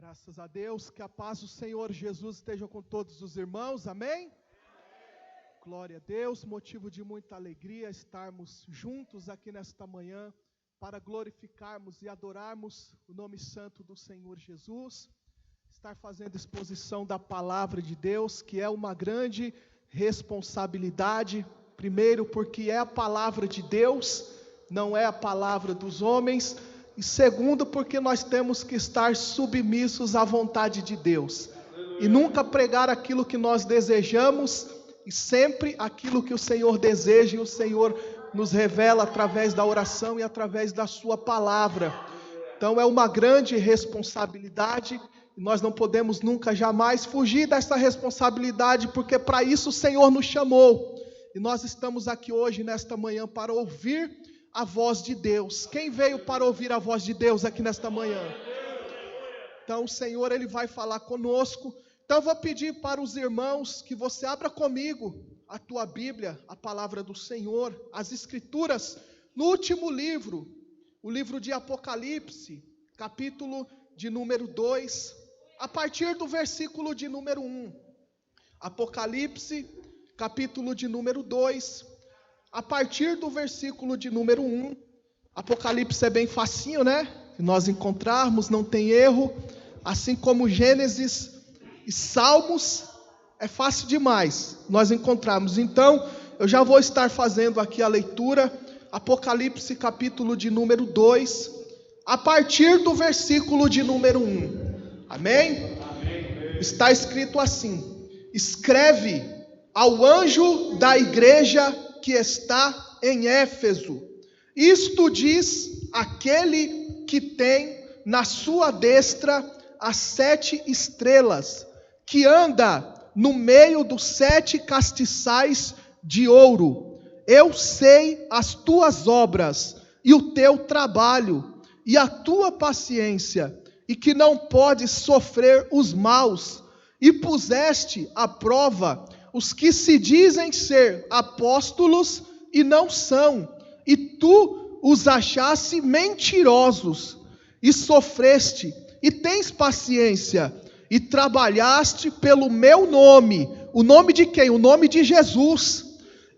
Graças a Deus, que a paz do Senhor Jesus esteja com todos os irmãos, amém? Glória a Deus, motivo de muita alegria estarmos juntos aqui nesta manhã para glorificarmos e adorarmos o nome santo do Senhor Jesus, estar fazendo exposição da palavra de Deus, que é uma grande responsabilidade, primeiro porque é a palavra de Deus, não é a palavra dos homens, e segundo, porque nós temos que estar submissos à vontade de Deus. E nunca pregar aquilo que nós desejamos, e sempre aquilo que o Senhor deseja, e o Senhor nos revela através da oração e através da sua palavra. Então é uma grande responsabilidade, e nós não podemos nunca, jamais fugir dessa responsabilidade, porque para isso o Senhor nos chamou. E nós estamos aqui hoje, nesta manhã, para ouvir a voz de Deus. Quem veio para ouvir a voz de Deus aqui nesta manhã? Então o Senhor, Ele vai falar conosco. Então eu vou pedir para os irmãos que você abra comigo a tua Bíblia, a palavra do Senhor, as Escrituras, no último livro, o livro de Apocalipse, capítulo de número 2, a partir do versículo de número 1. Apocalipse, capítulo de número 2, a partir do versículo de número 1, Apocalipse é bem facinho, né? Nós encontrarmos, não tem erro, assim como Gênesis e Salmos, é fácil demais nós encontrarmos. Então, eu já vou estar fazendo aqui a leitura, Apocalipse capítulo de número 2, a partir do versículo de número 1. Amém? Amém. Está escrito assim: escreve ao anjo da igreja que está em Éfeso, isto diz aquele que tem na sua destra as 7 estrelas, que anda no meio dos 7 castiçais de ouro. Eu sei as tuas obras, e o teu trabalho, e a tua paciência, e que não podes sofrer os maus, e puseste à prova os que se dizem ser apóstolos e não são, e tu os achaste mentirosos, e sofreste, e tens paciência, e trabalhaste pelo meu nome. O nome de quem? O nome de Jesus.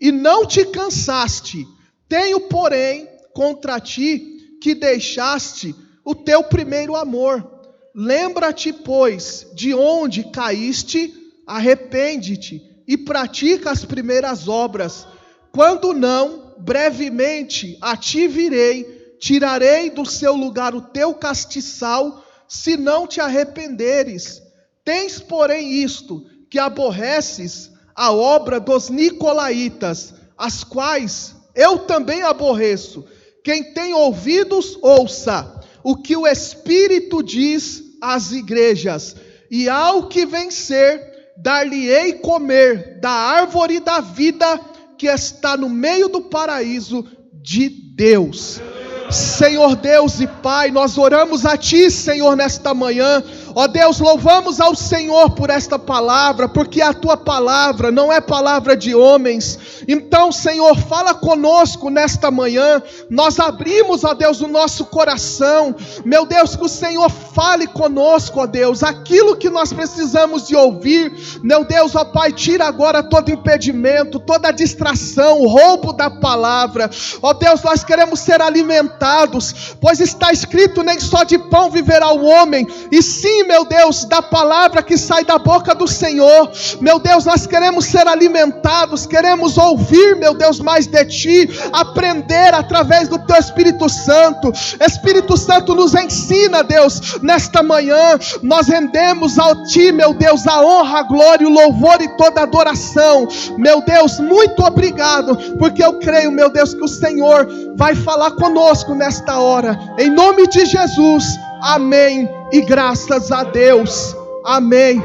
E não te cansaste. Tenho, porém, contra ti que deixaste o teu primeiro amor. Lembra-te, pois, de onde caíste, arrepende-te e pratica as primeiras obras. Quando não, brevemente a ti virei, tirarei do seu lugar o teu castiçal, se não te arrependeres. Tens, porém, isto, que aborreces a obra dos nicolaítas, as quais eu também aborreço. Quem tem ouvidos, ouça o que o Espírito diz às igrejas. E ao que vencer, dar-lhe-ei comer da árvore da vida que está no meio do paraíso de Deus. Senhor Deus e Pai, nós oramos a Ti, Senhor, nesta manhã. Ó Deus, louvamos ao Senhor por esta palavra, porque a Tua palavra não é palavra de homens. Então, Senhor, fala conosco nesta manhã. Nós abrimos, ó Deus, o nosso coração. Meu Deus, que o Senhor fale conosco, ó Deus, aquilo que nós precisamos de ouvir. Meu Deus, ó Pai, tira agora todo impedimento, toda distração, o roubo da palavra. Ó Deus, nós queremos ser alimentados, pois está escrito: nem só de pão viverá o homem, e sim, meu Deus, da palavra que sai da boca do Senhor. Meu Deus, nós queremos ser alimentados, queremos ouvir, meu Deus, mais de Ti, aprender através do Teu Espírito Santo. Espírito Santo, nos ensina, Deus, nesta manhã. Nós rendemos a Ti, meu Deus, a honra, a glória, o louvor e toda a adoração. Meu Deus, muito obrigado, porque eu creio, meu Deus, que o Senhor vai falar conosco nesta hora, em nome de Jesus, amém, e graças a Deus, amém.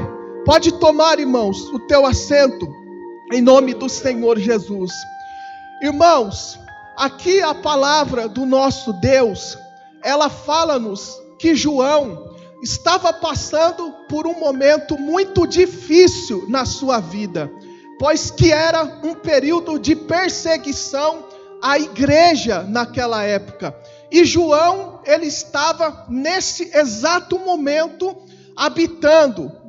Pode tomar, irmãos, o teu assento, em nome do Senhor Jesus. Irmãos, aqui a palavra do nosso Deus, ela fala-nos que João estava passando por um momento muito difícil na sua vida, pois que era um período de perseguição à igreja naquela época. E João, ele estava nesse exato momento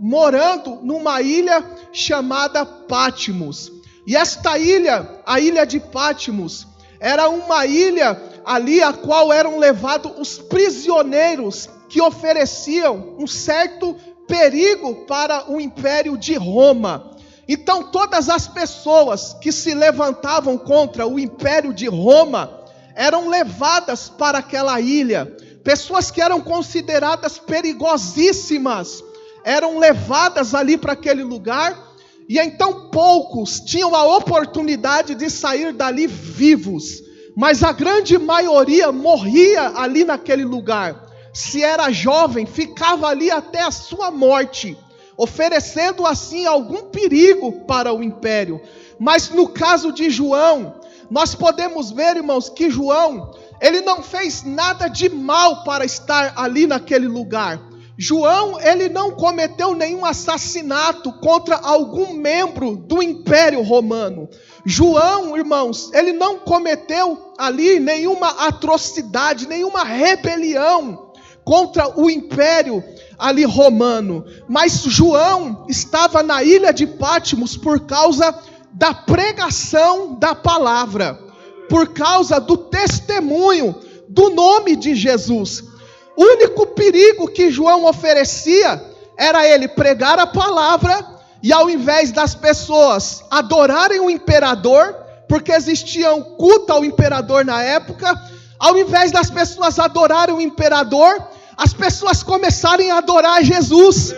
morando numa ilha chamada Pátimos. E esta ilha, a ilha de Pátimos, era uma ilha ali a qual eram levados os prisioneiros que ofereciam um certo perigo para o Império de Roma. Então todas as pessoas que se levantavam contra o Império de Roma eram levadas para aquela ilha. Pessoas que eram consideradas perigosíssimas eram levadas ali para aquele lugar. E então poucos tinham a oportunidade de sair dali vivos. Mas a grande maioria morria ali naquele lugar. Se era jovem, ficava ali até a sua morte, oferecendo assim algum perigo para o império. Mas no caso de João, nós podemos ver, irmãos, que João, ele não fez nada de mal para estar ali naquele lugar. João, ele não cometeu nenhum assassinato contra algum membro do Império Romano. João, irmãos, ele não cometeu ali nenhuma atrocidade, nenhuma rebelião contra o Império ali romano. Mas João estava na ilha de Pátimos por causa da pregação da palavra, por causa do testemunho do nome de Jesus. O único perigo que João oferecia era ele pregar a palavra e, ao invés das pessoas adorarem o imperador, porque existia um culto ao imperador na época, ao invés das pessoas adorarem o imperador, as pessoas começarem a adorar Jesus.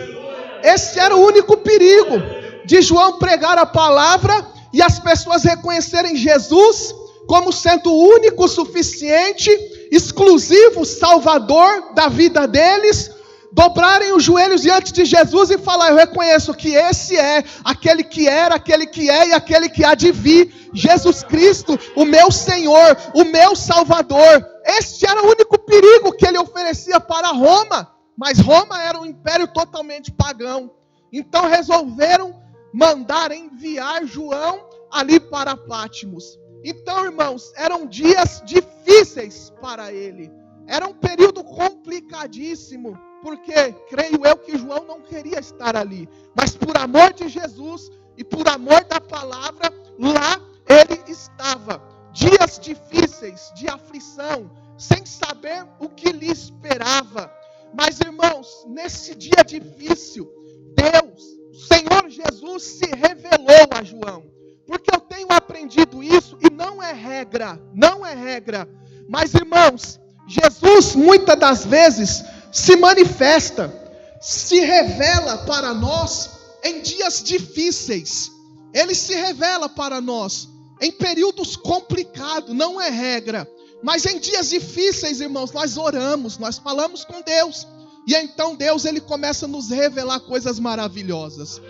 Esse era o único perigo de João pregar a palavra e as pessoas reconhecerem Jesus como sendo o único, suficiente, exclusivo Salvador da vida deles, dobrarem os joelhos diante de Jesus e falar: eu reconheço que esse é aquele que era, aquele que é e aquele que há de vir, Jesus Cristo, o meu Senhor, o meu Salvador. Este era o único perigo que ele oferecia para Roma, mas Roma era um império totalmente pagão. Então resolveram mandar enviar João ali para Pátimos. Então, irmãos, eram dias difíceis para ele. Era um período complicadíssimo, porque creio eu que João não queria estar ali. Mas por amor de Jesus e por amor da palavra, lá ele estava. Dias difíceis, de aflição, sem saber o que lhe esperava. Mas, irmãos, nesse dia difícil, Deus, o Senhor Jesus, se revelou a João. Porque eu tenho aprendido isso e não é regra. Mas, irmãos, Jesus muitas das vezes se manifesta, se revela para nós em dias difíceis. Ele se revela para nós em períodos complicados, não é regra. Mas em dias difíceis, irmãos, nós oramos, nós falamos com Deus. E então Deus, ele começa a nos revelar coisas maravilhosas.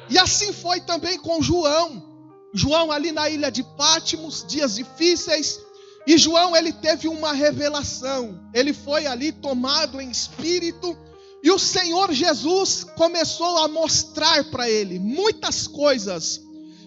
E assim foi também com João. João ali na ilha de Pátimos, dias difíceis. E João, ele teve uma revelação. Ele foi ali tomado em espírito. E o Senhor Jesus começou a mostrar para ele muitas coisas.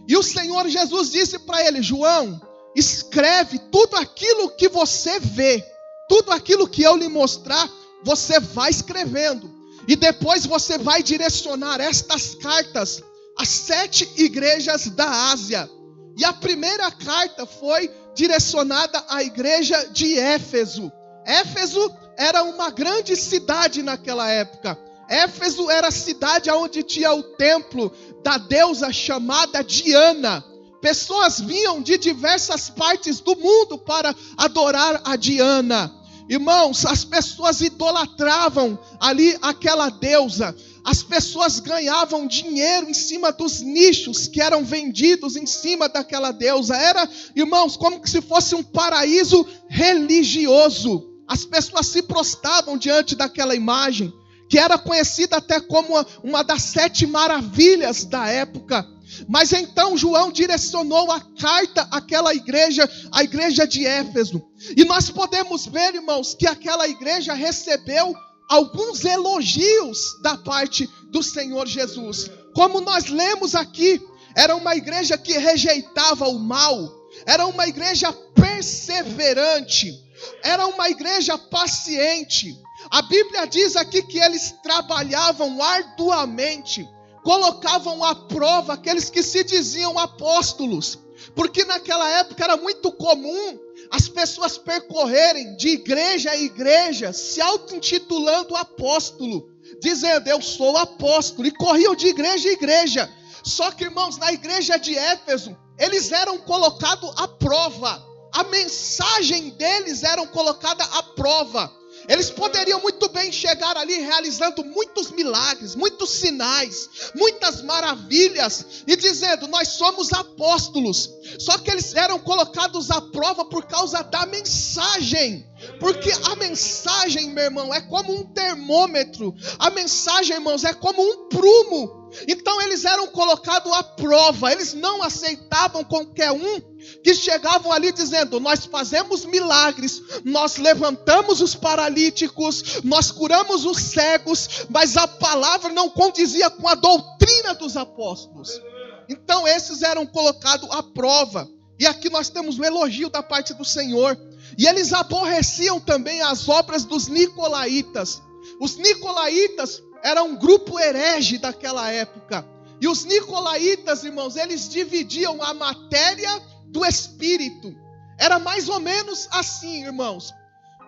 E o Senhor Jesus disse para ele: João, escreve tudo aquilo que você vê. Tudo aquilo que eu lhe mostrar, você vai escrevendo. E depois você vai direcionar estas cartas às 7 igrejas da Ásia. E a primeira carta foi direcionada à igreja de Éfeso. Éfeso era uma grande cidade naquela época. Éfeso era a cidade onde tinha o templo da deusa chamada Diana. Pessoas vinham de diversas partes do mundo para adorar a Diana. Irmãos, as pessoas idolatravam ali aquela deusa. As pessoas ganhavam dinheiro em cima dos nichos que eram vendidos em cima daquela deusa. Era, irmãos, como se fosse um paraíso religioso. As pessoas se prostravam diante daquela imagem, que era conhecida até como uma das 7 maravilhas da época. Mas então João direcionou a carta àquela igreja, a igreja de Éfeso. E nós podemos ver, irmãos, que aquela igreja recebeu alguns elogios da parte do Senhor Jesus. Como nós lemos aqui, era uma igreja que rejeitava o mal, era uma igreja perseverante, era uma igreja paciente. A Bíblia diz aqui que eles trabalhavam arduamente, colocavam à prova aqueles que se diziam apóstolos, porque naquela época era muito comum as pessoas percorrerem de igreja em igreja, se auto-intitulando apóstolo, dizendo, eu sou apóstolo, e corriam de igreja em igreja. Só que, irmãos, na igreja de Éfeso, eles eram colocados à prova, a mensagem deles era colocada à prova. Eles poderiam muito bem chegar ali realizando muitos milagres, muitos sinais, muitas maravilhas, e dizendo, nós somos apóstolos. Só que eles eram colocados à prova por causa da mensagem. Porque a mensagem, meu irmão, é como um termômetro. A mensagem, irmãos, é como um prumo. Então eles eram colocados à prova. Eles não aceitavam qualquer um que chegavam ali dizendo, nós fazemos milagres, nós levantamos os paralíticos, nós curamos os cegos, mas a palavra não condizia com a doutrina dos apóstolos. Então esses eram colocados à prova. E aqui nós temos um elogio da parte do Senhor. E eles aborreciam também as obras dos nicolaítas. Os nicolaítas eram um grupo herege daquela época. E os nicolaítas, irmãos, eles dividiam a matéria do espírito. Era mais ou menos assim, irmãos.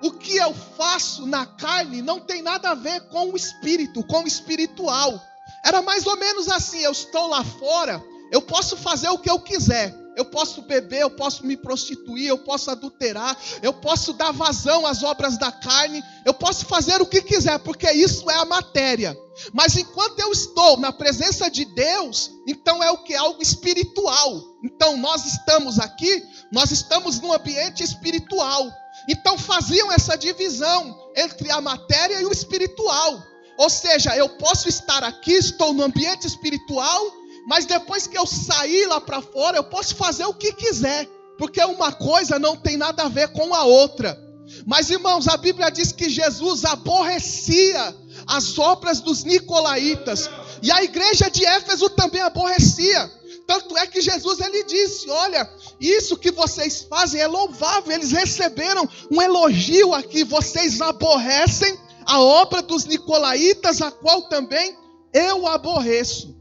O que eu faço na carne não tem nada a ver com o espírito, com o espiritual. Era mais ou menos assim, eu estou lá fora, eu posso fazer o que eu quiser. Eu posso beber, eu posso me prostituir, eu posso adulterar, eu posso dar vazão às obras da carne, eu posso fazer o que quiser, porque isso é a matéria. Mas enquanto eu estou na presença de Deus, então é o que? Algo espiritual. Então nós estamos aqui, nós estamos num ambiente espiritual. Então faziam essa divisão entre a matéria e o espiritual. Ou seja, eu posso estar aqui, estou no ambiente espiritual, mas depois que eu sair lá para fora, eu posso fazer o que quiser, porque uma coisa não tem nada a ver com a outra. Mas, irmãos, a Bíblia diz que Jesus aborrecia as obras dos nicolaítas, e a igreja de Éfeso também aborrecia. Tanto é que Jesus, ele disse, olha, isso que vocês fazem é louvável. Eles receberam um elogio aqui, vocês aborrecem a obra dos nicolaítas, a qual também eu aborreço.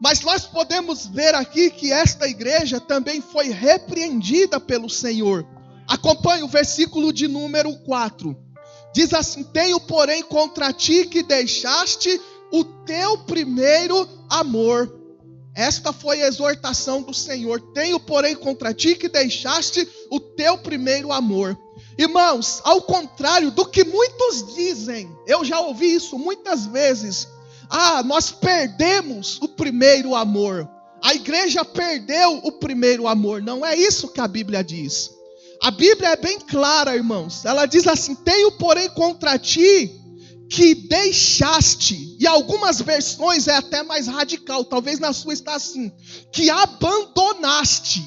Mas nós podemos ver aqui que esta igreja também foi repreendida pelo Senhor. Acompanhe o versículo de número 4. Diz assim, tenho porém contra ti que deixaste o teu primeiro amor. Esta foi a exortação do Senhor. Tenho porém contra ti que deixaste o teu primeiro amor. Irmãos, ao contrário do que muitos dizem, eu já ouvi isso muitas vezes. Nós perdemos o primeiro amor. A igreja perdeu o primeiro amor. Não é isso que a Bíblia diz. A Bíblia é bem clara, irmãos. Ela diz assim, tenho porém contra ti que deixaste. E algumas versões é até mais radical. Talvez na sua está assim, que abandonaste.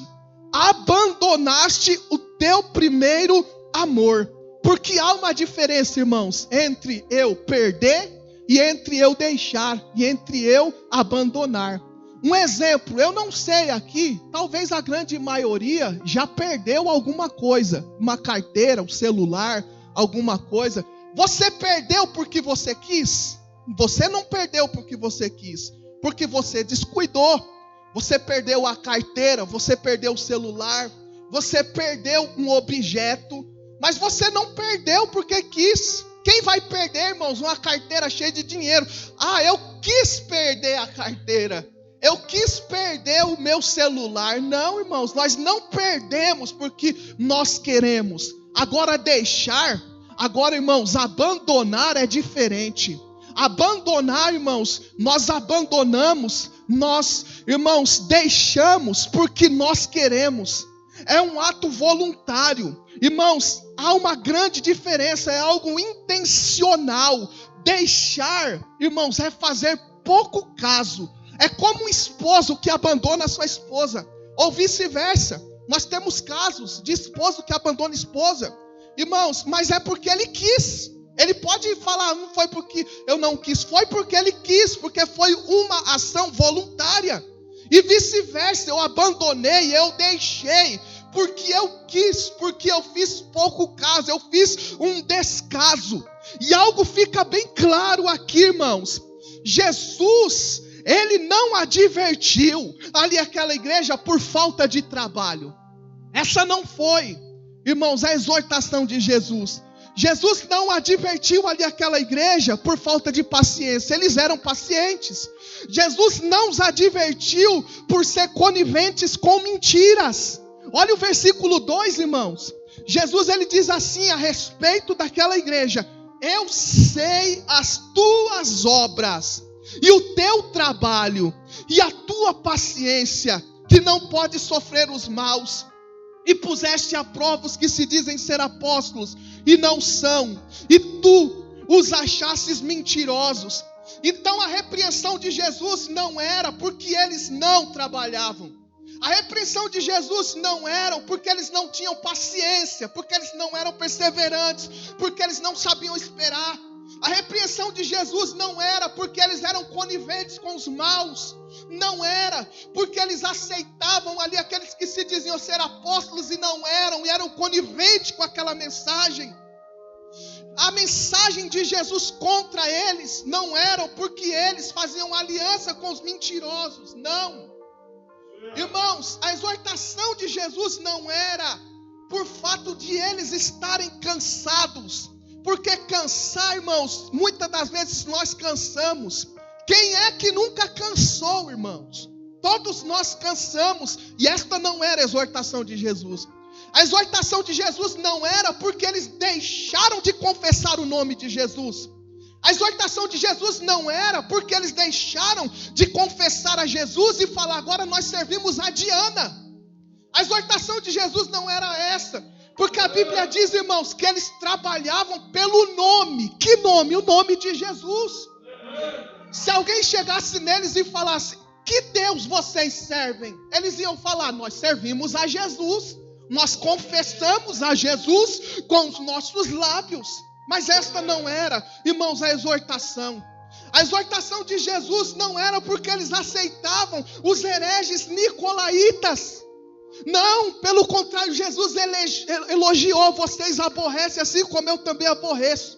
Abandonaste o teu primeiro amor. Porque há uma diferença, irmãos, entre eu perder e entre eu deixar, e entre eu abandonar. Um exemplo, eu não sei aqui, talvez a grande maioria já perdeu alguma coisa. Uma carteira, um celular, alguma coisa. Você perdeu porque você quis? Você não perdeu porque você quis, porque você descuidou. Você perdeu a carteira, você perdeu o celular, você perdeu um objeto, mas você não perdeu porque quis. Quem vai perder, irmãos, uma carteira cheia de dinheiro? Eu quis perder a carteira. Eu quis perder o meu celular. Não, irmãos, nós não perdemos porque nós queremos. Agora deixar, irmãos, abandonar é diferente. Abandonar, irmãos, nós abandonamos, nós, irmãos, deixamos porque nós queremos. É um ato voluntário. Irmãos, há uma grande diferença, é algo intencional. Deixar, irmãos, é fazer pouco caso. É como um esposo que abandona a sua esposa, ou vice-versa. Nós temos casos de esposo que abandona a esposa. Irmãos, mas é porque ele quis. Ele pode falar, não foi porque eu não quis, foi porque ele quis, porque foi uma ação voluntária. E vice-versa, eu abandonei, eu deixei, porque eu quis, porque eu fiz pouco caso, eu fiz um descaso. E algo fica bem claro aqui, irmãos. Jesus, ele não advertiu ali aquela igreja por falta de trabalho. Essa não foi, irmãos, a exortação de Jesus. Jesus não advertiu ali aquela igreja por falta de paciência. Eles eram pacientes. Jesus não os advertiu por ser coniventes com mentiras. Olha o versículo 2, irmãos. Jesus, ele diz assim a respeito daquela igreja: eu sei as tuas obras, e o teu trabalho, e a tua paciência, que não pode sofrer os maus. E puseste à prova os que se dizem ser apóstolos, e não são, e tu os achastes mentirosos. Então a repreensão de Jesus não era porque eles não trabalhavam. A repreensão de Jesus não era porque eles não tinham paciência, porque eles não eram perseverantes, porque eles não sabiam esperar. A repreensão de Jesus não era porque eles eram coniventes com os maus. Não era porque eles aceitavam ali aqueles que se diziam ser apóstolos e não eram, e eram coniventes com aquela mensagem. A mensagem de Jesus contra eles não era porque eles faziam aliança com os mentirosos, não. Irmãos, a exortação de Jesus não era por fato de eles estarem cansados, porque cansar, irmãos, muitas das vezes nós cansamos. Quem é que nunca cansou, irmãos? Todos nós cansamos, e esta não era a exortação de Jesus. A exortação de Jesus não era porque eles deixaram de confessar o nome de Jesus. A exortação de Jesus não era porque eles deixaram de confessar a Jesus e falar: agora nós servimos a Diana. A exortação de Jesus não era essa, porque a Bíblia diz, irmãos, que eles trabalhavam pelo nome. Que nome? O nome de Jesus. Se alguém chegasse neles e falasse: que Deus vocês servem? Eles iam falar: nós servimos a Jesus. Nós confessamos a Jesus com os nossos lábios. Mas esta não era, irmãos, a exortação. A exortação de Jesus não era porque eles aceitavam os hereges nicolaítas. Não, pelo contrário, Jesus elogiou: vocês aborrecem assim como eu também aborreço.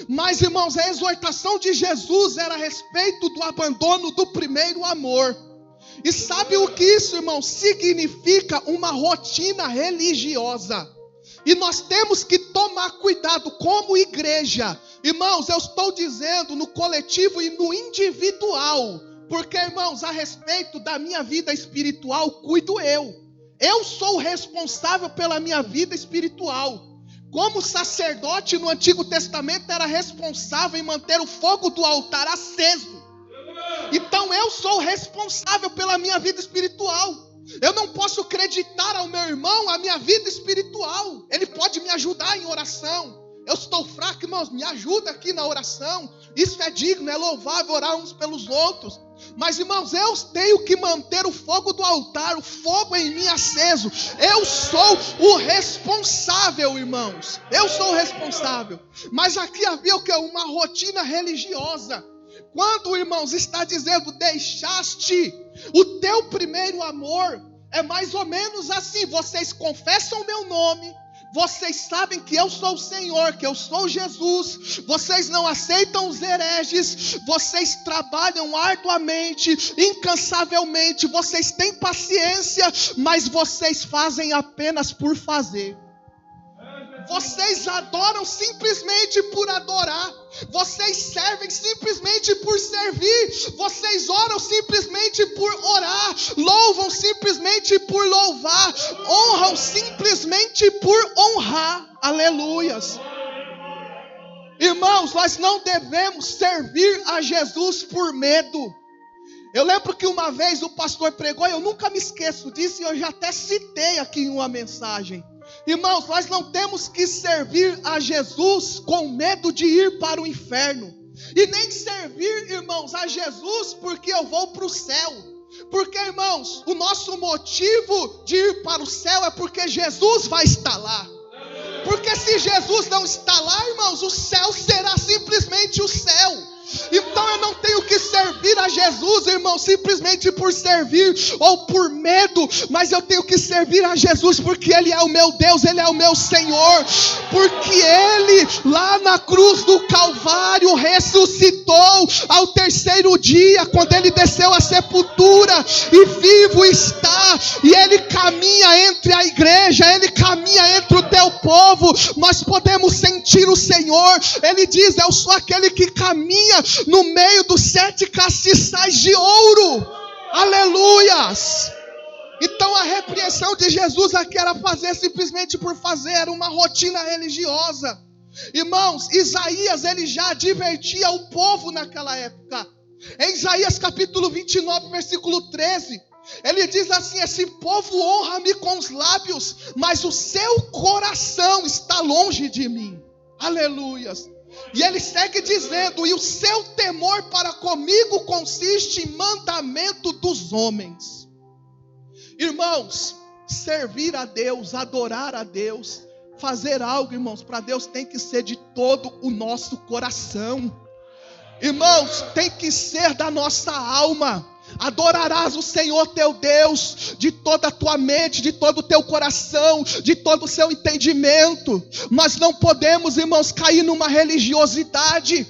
Mas, irmãos, a exortação de Jesus era a respeito do abandono do primeiro amor. E sabe o que isso, irmãos, significa? Uma rotina religiosa. E nós temos que tomar cuidado como igreja. Irmãos, eu estou dizendo no coletivo e no individual. Porque, irmãos, a respeito da minha vida espiritual, cuido eu. Eu sou responsável pela minha vida espiritual. Como sacerdote no Antigo Testamento era responsável em manter o fogo do altar aceso. Então eu sou responsável pela minha vida espiritual. Eu não posso acreditar ao meu irmão a minha vida espiritual. Ele pode me ajudar em oração. Eu estou fraco, irmãos, me ajuda aqui na oração. Isso é digno, é louvável orar uns pelos outros. Mas, irmãos, eu tenho que manter o fogo do altar, o fogo em mim aceso. Eu sou o responsável, irmãos. Eu sou o responsável. Mas aqui havia o que? Uma rotina religiosa. Quando, irmãos, está dizendo: deixaste o teu primeiro amor, é mais ou menos assim: vocês confessam o meu nome, vocês sabem que eu sou o Senhor, que eu sou Jesus, vocês não aceitam os hereges, vocês trabalham arduamente, incansavelmente, vocês têm paciência, mas vocês fazem apenas por fazer. Vocês adoram simplesmente por adorar. Vocês servem simplesmente por servir. Vocês oram simplesmente por orar. Louvam simplesmente por louvar. Honram simplesmente por honrar. Aleluias. Irmãos, nós não devemos servir a Jesus por medo. Eu lembro que uma vez o pastor pregou, e eu nunca me esqueço disso, e eu já até citei aqui em uma mensagem. Irmãos, nós não temos que servir a Jesus com medo de ir para o inferno. E nem servir, irmãos, a Jesus porque eu vou para o céu. Porque, irmãos, o nosso motivo de ir para o céu é porque Jesus vai estar lá. Porque se Jesus não está lá, irmãos, o céu será simplesmente o céu. Então eu não tenho que servir a Jesus Jesus, irmão, simplesmente por servir ou por medo, mas eu tenho que servir a Jesus porque Ele é o meu Deus, Ele é o meu Senhor, porque Ele lá na cruz do Calvário ressuscitou ao terceiro dia, quando Ele desceu à sepultura e vivo está, e Ele caminha entre a igreja, Ele caminha entre o teu povo. Nós podemos sentir o Senhor. Ele diz: eu sou aquele que caminha no meio dos 7 castiçais de ouro. Aleluias. Então a repreensão de Jesus aqui era fazer simplesmente por fazer, era uma rotina religiosa. Irmãos, Isaías, ele já advertia o povo naquela época. Em Isaías capítulo 29, versículo 13, ele diz assim: esse povo honra-me com os lábios, mas o seu coração está longe de mim. Aleluias. E ele segue dizendo: e o seu temor para comigo consiste em mandamento dos homens. Irmãos, servir a Deus, adorar a Deus, fazer algo, irmãos, para Deus tem que ser de todo o nosso coração. Irmãos, tem que ser da nossa alma. Adorarás o Senhor teu Deus de toda a tua mente, de todo o teu coração, de todo o seu entendimento. Nós não podemos, irmãos, cair numa religiosidade.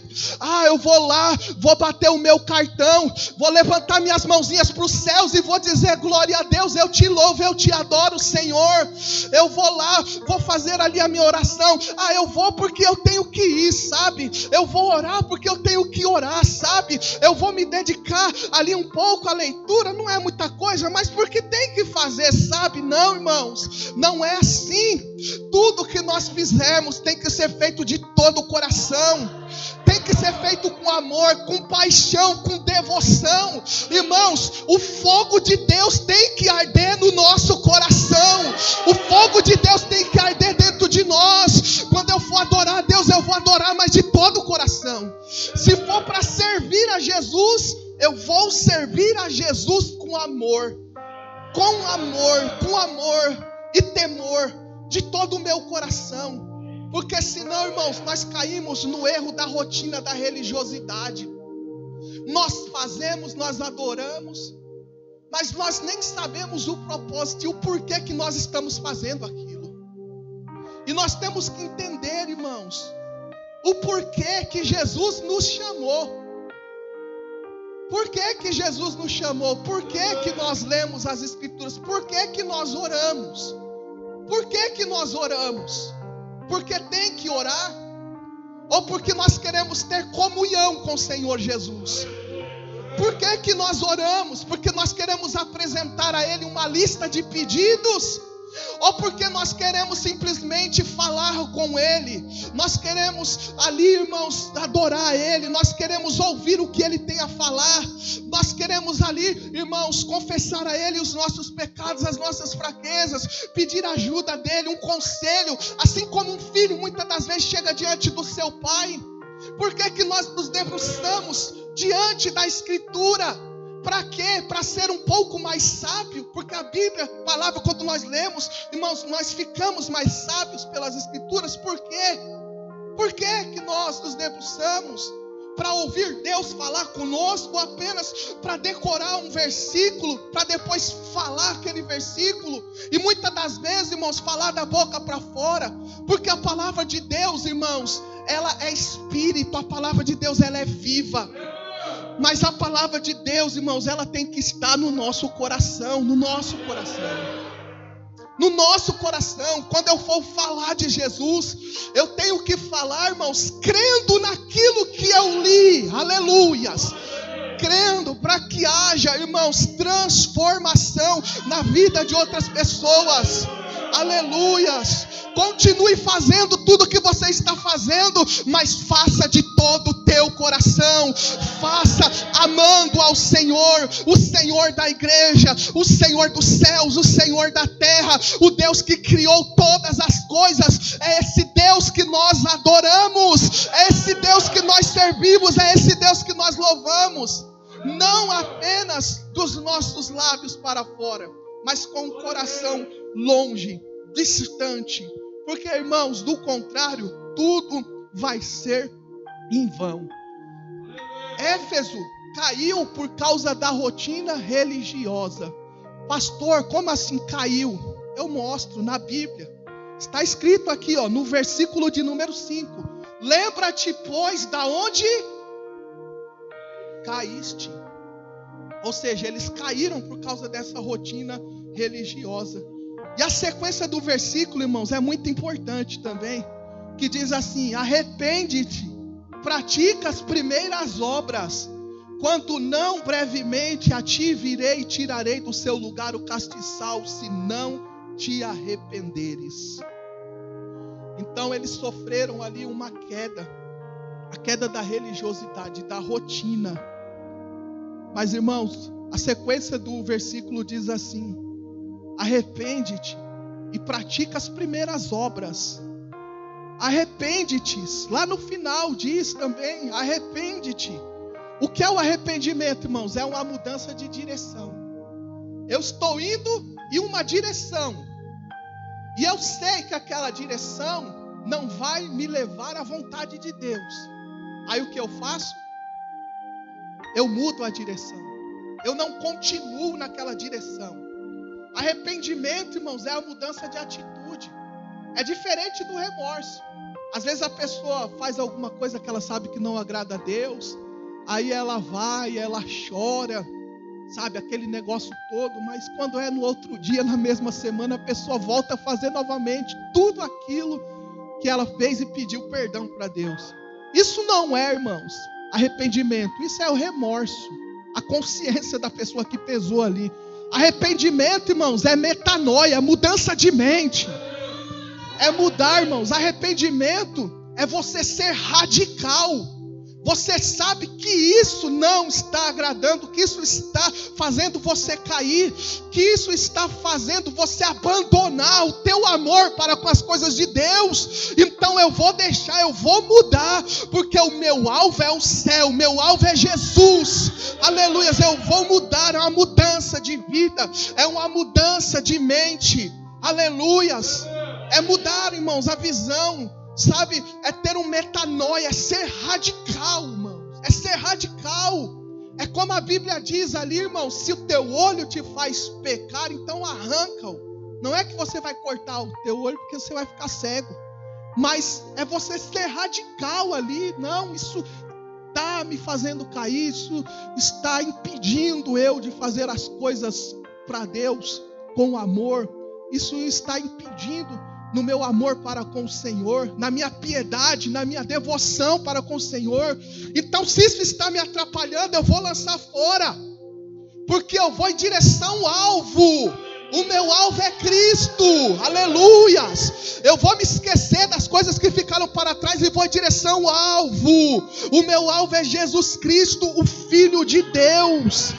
Eu vou lá, vou bater o meu cartão, vou levantar minhas mãozinhas para os céus e vou dizer: glória a Deus, eu te louvo, eu te adoro, Senhor. Eu vou lá, vou fazer ali a minha oração. Eu vou porque eu tenho que ir, sabe? Eu vou orar porque eu tenho que orar, sabe? Eu vou me dedicar ali um pouco a leitura, não é muita coisa, mas porque tem que fazer, sabe? Não, irmãos, não é assim. Tudo que nós fizermos tem que ser feito de todo o coração, tem que ser feito com amor, com paixão, com devoção. Irmãos, o fogo de Deus tem que arder no nosso coração, o fogo de Deus tem que arder dentro de nós. Quando eu for adorar a Deus, eu vou adorar, mas de todo o coração. Se for para servir a Jesus, eu vou servir a Jesus com amor e temor de todo o meu coração. Porque senão, irmãos, nós caímos no erro da rotina da religiosidade. Nós fazemos, nós adoramos, mas nós nem sabemos o propósito e o porquê que nós estamos fazendo aquilo. E nós temos que entender, irmãos, o porquê que Jesus nos chamou. Por que Jesus nos chamou? Por que nós lemos as Escrituras? Por que nós oramos? Por que nós oramos? Porque tem que orar? Ou porque nós queremos ter comunhão com o Senhor Jesus? Por que nós oramos? Porque nós queremos apresentar a Ele uma lista de pedidos? Ou porque nós queremos simplesmente falar com Ele? Nós queremos ali, irmãos, adorar a Ele. Nós queremos ouvir o que Ele tem a falar. Nós queremos ali, irmãos, confessar a Ele os nossos pecados, as nossas fraquezas, pedir ajuda dEle, um conselho. Assim como um filho muitas das vezes chega diante do seu pai. Por que nós nos debruçamos diante da Escritura? Para quê? Para ser um pouco mais sábio, porque a Bíblia, a palavra, quando nós lemos, irmãos, nós ficamos mais sábios pelas Escrituras. Por quê? Por que nós nos debruçamos? Para ouvir Deus falar conosco, ou apenas para decorar um versículo, para depois falar aquele versículo, e muitas das vezes, irmãos, falar da boca para fora, porque a palavra de Deus, irmãos, ela é espírito, a palavra de Deus, ela é viva. Mas a palavra de Deus, irmãos, ela tem que estar no nosso coração, no nosso coração. No nosso coração. Quando eu for falar de Jesus, eu tenho que falar, irmãos, crendo naquilo que eu li. Aleluias. Crendo para que haja, irmãos, transformação na vida de outras pessoas. Aleluias. Continue fazendo tudo o que você está fazendo, mas faça de todo o teu coração. Faça amando ao Senhor, o Senhor da igreja, o Senhor dos céus, o Senhor da terra, o Deus que criou todas as coisas. É esse Deus que nós adoramos, é esse Deus que nós servimos, é esse Deus que nós louvamos. Não apenas dos nossos lábios para fora, mas com o coração longe, distante. Porque, irmãos, do contrário, tudo vai ser em vão. Éfeso, caiu por causa da rotina religiosa. Pastor, como assim caiu? Eu mostro na Bíblia. Está escrito aqui, no versículo de número 5. Lembra-te, pois, da onde caíste. Ou seja, eles caíram por causa dessa rotina religiosa. E a sequência do versículo, irmãos, é muito importante também. Que diz assim: arrepende-te, pratica as primeiras obras. Quando não, brevemente a ti virei e tirarei do seu lugar o castiçal, se não te arrependeres. Então eles sofreram ali uma queda. A queda da religiosidade, da rotina. Mas, irmãos, a sequência do versículo diz assim: arrepende-te e pratica as primeiras obras. Arrepende-te. Lá no final diz também: arrepende-te. O que é o arrependimento, irmãos? É uma mudança de direção. Eu estou indo em uma direção, e eu sei que aquela direção não vai me levar à vontade de Deus. Aí o que eu faço? Eu mudo a direção. Eu não continuo naquela direção. Arrependimento, irmãos, é a mudança de atitude. É diferente do remorso. Às vezes a pessoa faz alguma coisa que ela sabe que não agrada a Deus. Aí ela vai, ela chora, sabe, aquele negócio todo. Mas quando é no outro dia, na mesma semana, a pessoa volta a fazer novamente tudo aquilo que ela fez e pediu perdão para Deus. Isso não é, irmãos, arrependimento. Isso é o remorso, a consciência da pessoa que pesou ali. Arrependimento, irmãos, é metanoia, mudança de mente. É mudar, irmãos. Arrependimento é você ser radical. Você sabe que isso não está agradando, que isso está fazendo você cair, que isso está fazendo você abandonar o teu amor para com as coisas de Deus. Então eu vou deixar, eu vou mudar, porque o meu alvo é o céu, o meu alvo é Jesus. Aleluias, eu vou mudar, é uma mudança de vida, é uma mudança de mente. Aleluias, é mudar, irmãos, a visão. Sabe, é ter um metanoia, é ser radical, irmãos. É ser radical. É como a Bíblia diz ali, irmãos: se o teu olho te faz pecar, então arranca-o. Não é que você vai cortar o teu olho porque você vai ficar cego. Mas é você ser radical ali. Não, isso está me fazendo cair, isso está impedindo eu de fazer as coisas para Deus com amor. Isso está impedindo no meu amor para com o Senhor, na minha piedade, na minha devoção para com o Senhor. Então, se isso está me atrapalhando, eu vou lançar fora, porque eu vou em direção ao alvo. O meu alvo é Cristo, aleluias. Eu vou me esquecer das coisas que ficaram para trás e vou em direção ao alvo. O meu alvo é Jesus Cristo, o Filho de Deus.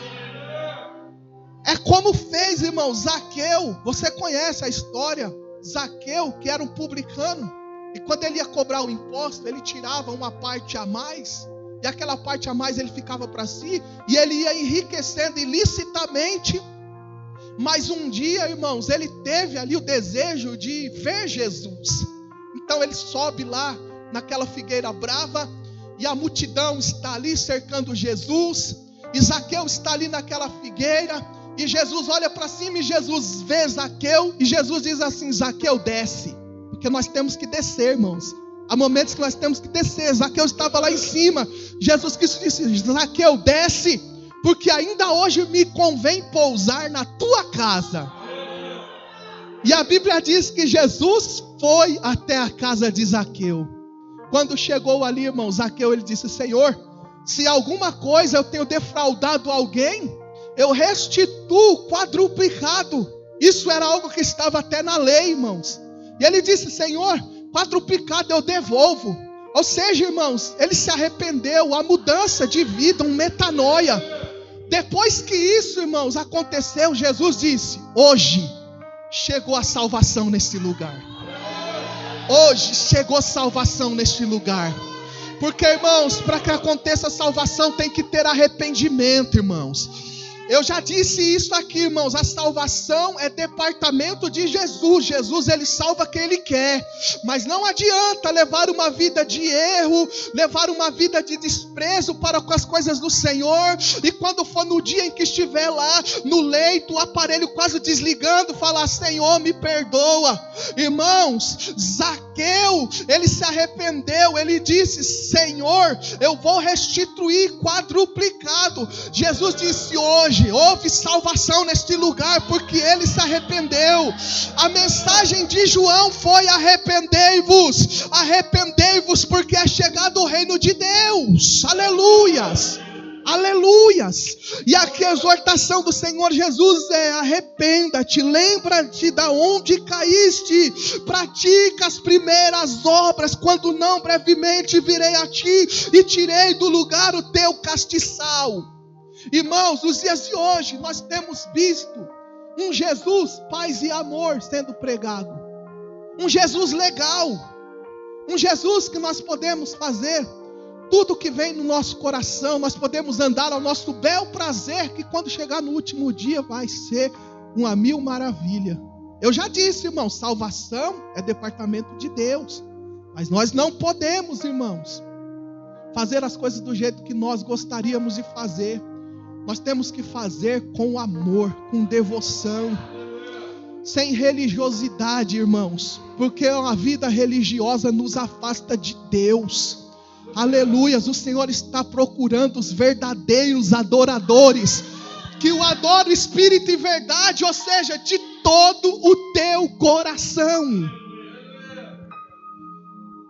É como fez, irmão, Zaqueu. Você conhece a história? Zaqueu, que era um publicano, e quando ele ia cobrar o imposto, ele tirava uma parte a mais, e aquela parte a mais ele ficava para si, e ele ia enriquecendo ilicitamente. Mas um dia, irmãos, ele teve ali o desejo de ver Jesus. Então ele sobe lá naquela figueira brava, e a multidão está ali cercando Jesus, e Zaqueu está ali naquela figueira. E Jesus olha para cima e Jesus vê Zaqueu. E Jesus diz assim: Zaqueu, desce. Porque nós temos que descer, irmãos. Há momentos que nós temos que descer. Zaqueu estava lá em cima. Jesus Cristo disse: Zaqueu, desce, porque ainda hoje me convém pousar na tua casa. E a Bíblia diz que Jesus foi até a casa de Zaqueu. Quando chegou ali, irmão, Zaqueu, ele disse: Senhor, se alguma coisa eu tenho defraudado alguém, eu restituo quadruplicado. Isso era algo que estava até na lei, irmãos. E ele disse: Senhor, quadruplicado eu devolvo. Ou seja, irmãos, ele se arrependeu. A mudança de vida, um metanoia. Depois que isso, irmãos, aconteceu, Jesus disse: hoje chegou a salvação nesse lugar. Hoje chegou salvação neste lugar. Porque, irmãos, para que aconteça a salvação tem que ter arrependimento, irmãos. Eu já disse isso aqui, irmãos, a salvação é departamento de Jesus. Jesus, ele salva quem ele quer, mas não adianta levar uma vida de erro, levar uma vida de desprezo para com as coisas do Senhor, e quando for no dia em que estiver lá no leito, o aparelho quase desligando, falar: Senhor, me perdoa. Irmãos, Zaqueu, ele se arrependeu, ele disse: Senhor, eu vou restituir quadruplicado. Jesus disse: hoje houve salvação neste lugar, porque ele se arrependeu. A mensagem de João foi: arrependei-vos, arrependei-vos, porque é chegado o reino de Deus. Aleluias, aleluias. E aqui a exortação do Senhor Jesus é: arrependa-te, lembra-te da onde caíste, pratica as primeiras obras, quando não, brevemente virei a ti e tirei do lugar o teu castiçal. Irmãos, nos dias de hoje nós temos visto um Jesus, paz e amor sendo pregado, um Jesus legal, um Jesus que nós podemos fazer tudo que vem no nosso coração, nós podemos andar ao nosso bel prazer, que quando chegar no último dia vai ser uma mil maravilha. Eu já disse, irmãos, salvação é departamento de Deus, mas nós não podemos, irmãos, fazer as coisas do jeito que nós gostaríamos de fazer. Nós temos que fazer com amor, com devoção, sem religiosidade, irmãos, porque a vida religiosa nos afasta de Deus. Aleluias, o Senhor está procurando os verdadeiros adoradores, que o adorem espírito e verdade, ou seja, de todo o teu coração.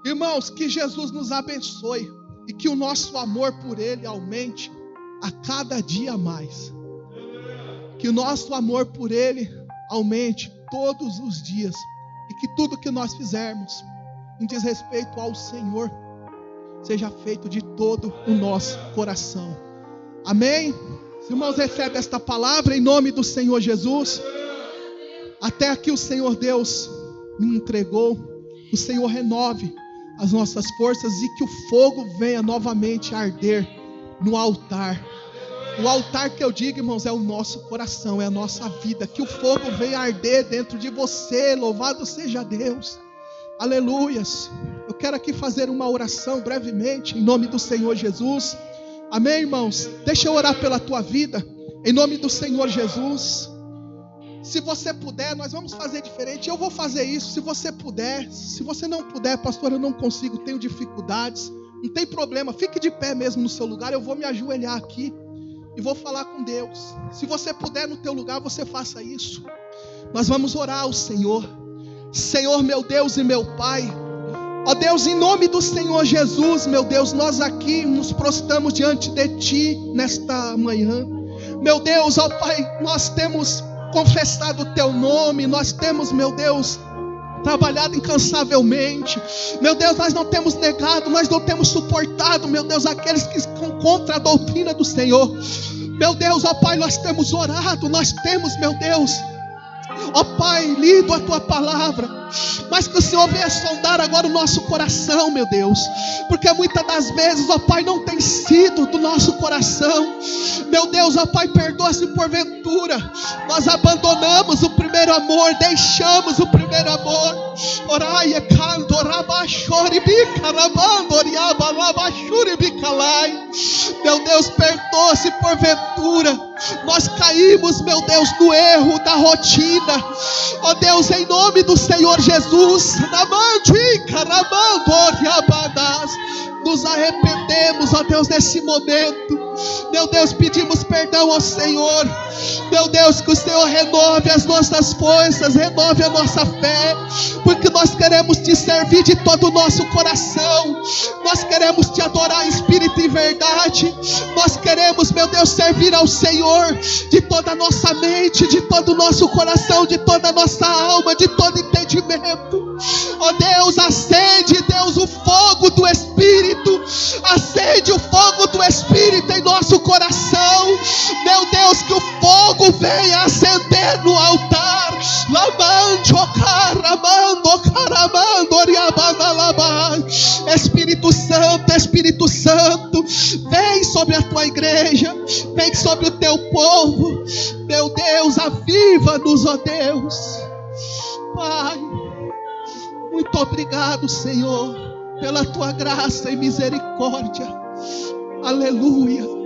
Irmãos, que Jesus nos abençoe e que o nosso amor por Ele aumente a cada dia mais. Que o nosso amor por Ele aumente todos os dias. E que tudo que nós fizermos em desrespeito ao Senhor seja feito de todo o nosso coração. Amém? Os irmãos recebem esta palavra em nome do Senhor Jesus. Até aqui o Senhor Deus me entregou. O Senhor renove as nossas forças e que o fogo venha novamente a arder no altar. O altar que eu digo, irmãos, é o nosso coração, é a nossa vida. Que o fogo venha arder dentro de você. Louvado seja Deus. Aleluias. Eu quero aqui fazer uma oração brevemente, em nome do Senhor Jesus. Amém, irmãos? Deixa eu orar pela tua vida, em nome do Senhor Jesus. Se você puder, nós vamos fazer diferente. Eu vou fazer isso, se você puder. Se você não puder, pastor, eu não consigo, tenho dificuldades. Não tem problema, fique de pé mesmo no seu lugar. Eu vou me ajoelhar aqui e vou falar com Deus. Se você puder no teu lugar, você faça isso. Nós vamos orar ao Senhor. Senhor, meu Deus e meu Pai, ó Deus, em nome do Senhor Jesus, meu Deus, nós aqui nos prostramos diante de Ti nesta manhã. Meu Deus, ó Pai, nós temos confessado o Teu nome, nós temos, meu Deus, trabalhado incansavelmente. Meu Deus, nós não temos negado, nós não temos suportado, meu Deus, aqueles que estão contra a doutrina do Senhor. Meu Deus, ó Pai, nós temos orado, nós temos, meu Deus, ó Pai, lido a Tua palavra. Mas que o Senhor venha sondar agora o nosso coração, meu Deus, porque muitas das vezes, ó Pai, não tem sido do nosso coração. Meu Deus, ó Pai, perdoa se porventura nós abandonamos o primeiro amor, deixamos o primeiro amor. Oraia canto rabachori bicarabandoriaba labachuri bicalai. Meu Deus, perdoa se porventura nós caímos, meu Deus, no erro da rotina. Ó Deus, em nome do Senhor Jesus, nos arrependemos, ó Deus, nesse momento. Meu Deus, pedimos perdão ao Senhor. Meu Deus, que o Senhor renove as nossas forças, renove a nossa fé, porque nós queremos Te servir de todo o nosso coração. Nós queremos Te adorar em espírito e verdade. Nós queremos, meu Deus, servir ao Senhor de toda a nossa mente, de todo o nosso coração, de toda a nossa alma, de todo entendimento. Ó Deus, acende, Deus, o fogo do Espírito. Acende o fogo do Espírito em nosso coração. Meu Deus, que o fogo venha acender no altar. Espírito Santo, Espírito Santo, vem sobre a tua igreja, vem sobre o teu povo. Meu Deus, aviva-nos, ó Deus. Pai, muito obrigado, Senhor, pela tua graça e misericórdia. Aleluia.